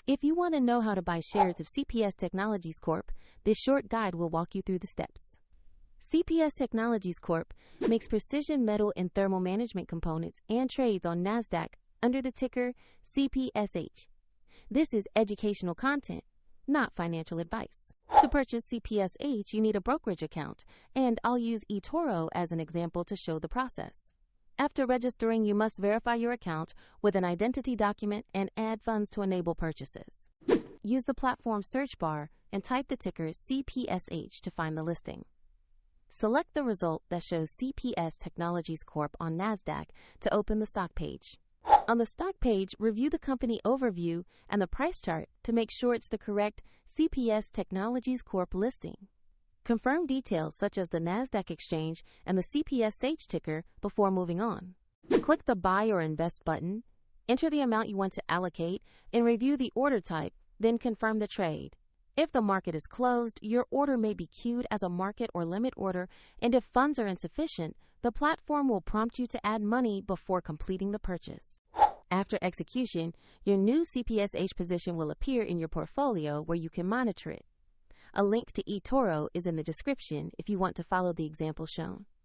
If you want to know how to buy shares of CPS Technologies Corp, this short guide will walk you through the steps. CPS Technologies Corp makes precision metal and thermal management components and trades on NASDAQ under the ticker CPSH. This is educational content, not financial advice. To purchase CPSH, you need a brokerage account, and I'll use eToro as an example to show the process. After registering, you must verify your account with an identity document and add funds to enable purchases. Use the platform search bar and type the ticker CPSH to find the listing. Select the result that shows CPS Technologies Corp on NASDAQ to open the stock page. On the stock page, review the company overview and the price chart to make sure it's the correct CPS Technologies Corp listing. Confirm details such as the NASDAQ exchange and the CPSH ticker before moving on. Click the Buy or Invest button, enter the amount you want to allocate, and review the order type, then confirm the trade. If the market is closed, your order may be queued as a market or limit order, and if funds are insufficient, the platform will prompt you to add money before completing the purchase. After execution, your new CPSH position will appear in your portfolio where you can monitor it. A link to eToro is in the description if you want to follow the example shown.